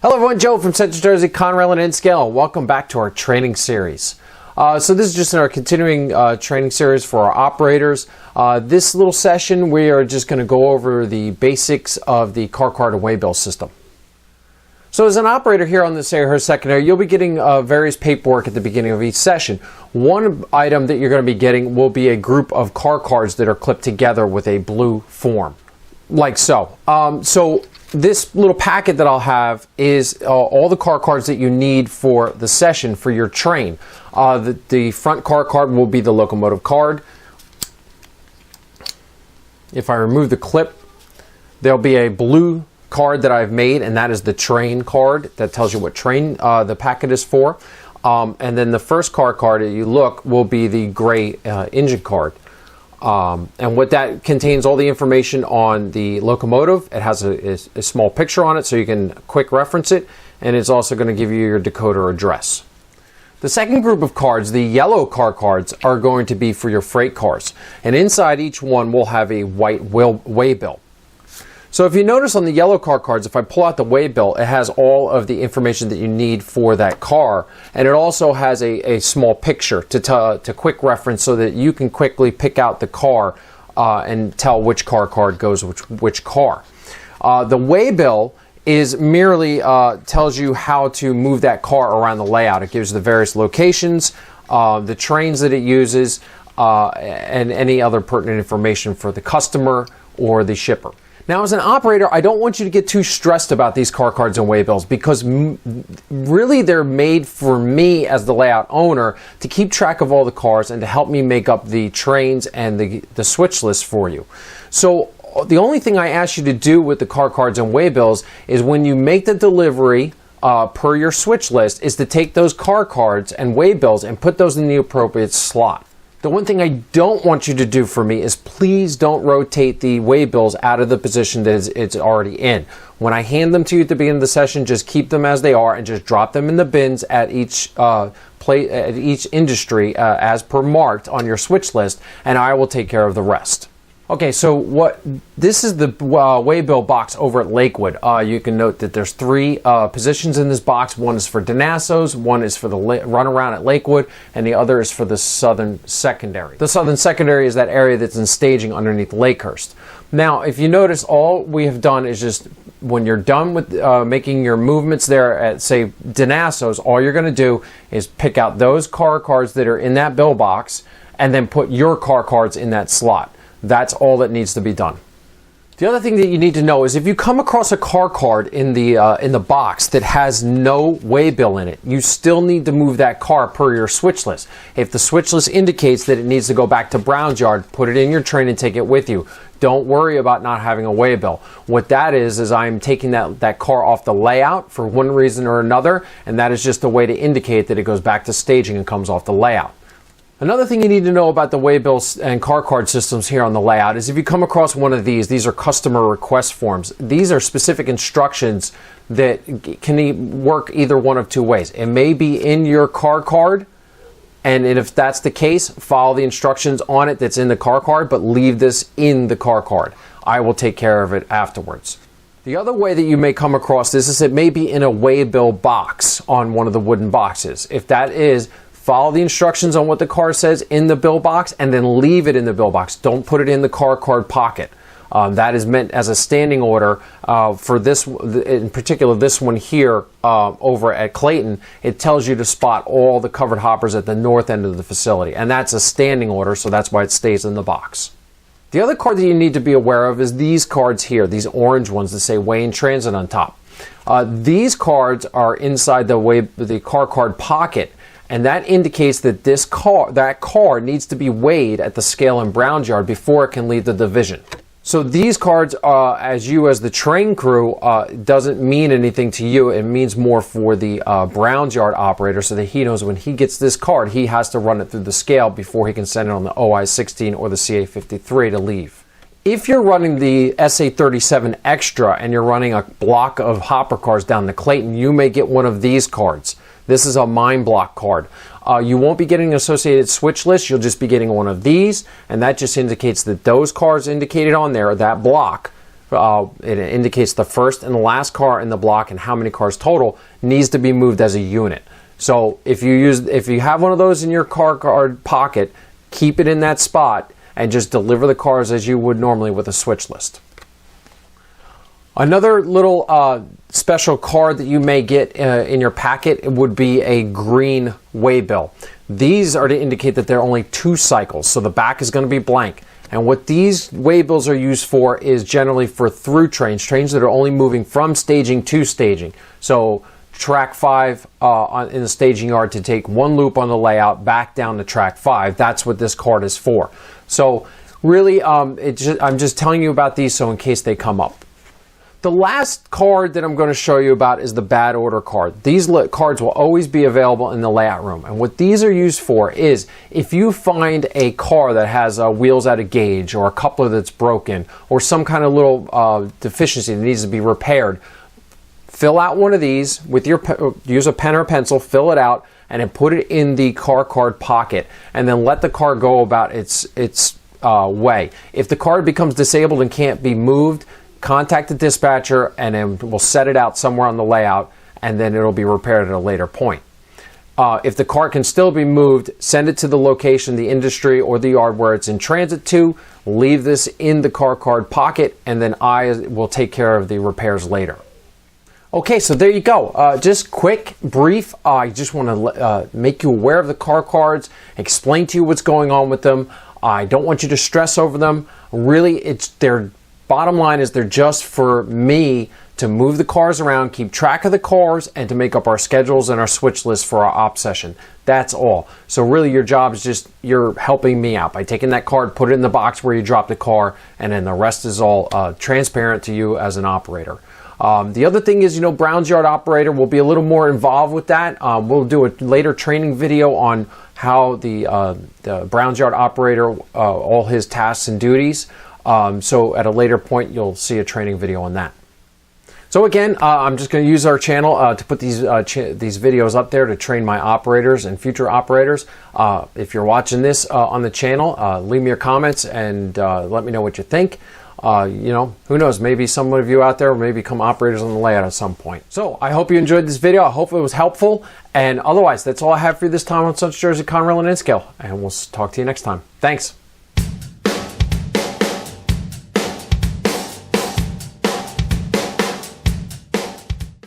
Hello everyone, Joe from Central Jersey, Conrail and N-Scale. Welcome back to our training series. So this is just in our continuing training series for our operators. This little session we are just going to go over the basics of the car card and waybill system. So as an operator here on the Sayrehurst Secondary, you'll be getting various paperwork at the beginning of each session. One item that you're going to be getting will be a group of car cards that are clipped together with a blue form, like so. So this little packet that I'll have is all the car cards that you need for the session for your train. The front car card will be the locomotive card. If I remove the clip, there'll be a blue card that I've made, and that is the train card that tells you what train the packet is for. And then the first car card that you look will be the gray engine card. And what that contains all the information on the locomotive. It has a small picture on it so you can quick reference it, and it's also going to give you your decoder address. The second group of cards, the yellow car cards, are going to be for your freight cars, and inside each one will have a white waybill. So if you notice on the yellow car cards, if I pull out the waybill, it has all of the information that you need for that car, and it also has a small picture to quick reference so that you can quickly pick out the car and tell which car card goes which car. The waybill is merely tells you how to move that car around the layout. It gives the various locations, the trains that it uses, and any other pertinent information for the customer or the shipper. Now, as an operator, I don't want you to get too stressed about these car cards and waybills because really they're made for me as the layout owner to keep track of all the cars and to help me make up the trains and the switch list for you. So the only thing I ask you to do with the car cards and waybills is when you make the delivery per your switch list is to take those car cards and waybills and put those in the appropriate slot. The one thing I don't want you to do for me is please don't rotate the waybills out of the position that it's already in. When I hand them to you at the beginning of the session, just keep them as they are and just drop them in the bins at each each industry as per marked on your switch list, and I will take care of the rest. Okay, so this is the waybill box over at Lakewood. You can note that there's three positions in this box. One is for Danasso's, one is for the runaround at Lakewood, and the other is for the Southern Secondary. The Southern Secondary is that area that's in staging underneath Lakehurst. Now, if you notice, all we have done is just, when you're done with making your movements there at, say, Danasso's, all you're going to do is pick out those car cards that are in that bill box and then put your car cards in that slot. That's all that needs to be done. The other thing that you need to know is if you come across a car card in the box that has no waybill in it, you still need to move that car per your switch list. If the switch list indicates that it needs to go back to Brown's Yard, put it in your train and take it with you. Don't worry about not having a waybill. What that is I'm taking that car off the layout for one reason or another, and that is just a way to indicate that it goes back to staging and comes off the layout. Another thing you need to know about the waybills and car card systems here on the layout is if you come across one of these are customer request forms. These are specific instructions that can work either one of two ways. It may be in your car card, and if that's the case, follow the instructions on it that's in the car card, but leave this in the car card. I will take care of it afterwards. The other way that you may come across this is it may be in a waybill box on one of the wooden boxes. If that is, follow the instructions on what the car says in the bill box and then leave it in the bill box. Don't put it in the car card pocket. That is meant as a standing order for this, in particular this one here over at Clayton. It tells you to spot all the covered hoppers at the north end of the facility, and that's a standing order, so that's why it stays in the box. The other card that you need to be aware of is these cards here, these orange ones that say Way in Transit on top. These cards are inside the car card pocket, and that indicates that that car needs to be weighed at the scale in Brown's Yard before it can leave the division. So these cards, as the train crew, doesn't mean anything to you. It means more for the Brown's Yard operator, so that he knows when he gets this card, he has to run it through the scale before he can send it on the OI-16 or the CA-53 to leave. If you're running the SA-37 Extra and you're running a block of hopper cars down to Clayton, you may get one of these cards. This is a mine block card. You won't be getting an associated switch list. You'll just be getting one of these, and that just indicates that those cars indicated on there, that block, It indicates the first and the last car in the block and how many cars total needs to be moved as a unit. So if you have one of those in your car card pocket, keep it in that spot and just deliver the cars as you would normally with a switch list. Another little special card that you may get in your packet would be a green Waybill. These are to indicate that there are only 2 cycles, so the back is going to be blank. And what these Waybills are used for is generally for through trains that are only moving from staging to staging. So track 5 in the staging yard to take 1 loop on the layout back down to track 5. That's what this card is for. So really, I'm just telling you about these so in case they come up. The last card that I'm going to show you about is the bad order card. These cards will always be available in the layout room. And what these are used for is if you find a car that has wheels out of gauge or a coupler that's broken or some kind of little deficiency that needs to be repaired, fill out one of these with use a pen or pencil, fill it out, and then put it in the car card pocket, and then let the car go about its way. If the card becomes disabled and can't be moved, contact the dispatcher and then we'll set it out somewhere on the layout, and then it'll be repaired at a later point. If the car can still be moved, send it to the location, the industry, or the yard where it's in transit to. Leave this in the car card pocket, and then I will take care of the repairs later. Okay, so there you go. Just quick, brief. I just want to make you aware of the car cards, explain to you what's going on with them. I don't want you to stress over them. Really, their bottom line is they're just for me to move the cars around, keep track of the cars, and to make up our schedules and our switch list for our op session. That's all. So really your job is just, you're helping me out by taking that card, put it in the box where you dropped the car, and then the rest is all transparent to you as an operator. The other thing is, Brown's Yard operator will be a little more involved with that. We'll do a later training video on how the Brown's Yard operator, all his tasks and duties. So at a later point, you'll see a training video on that. So again, I'm just going to use our channel to put these videos up there to train my operators and future operators. If you're watching this on the channel, leave me your comments and let me know what you think. Who knows, maybe some of you out there may become operators on the layout at some point. So I hope you enjoyed this video. I hope it was helpful. And otherwise, that's all I have for you this time on Central Jersey, Conrail, and N-Scale. And we'll talk to you next time. Thanks.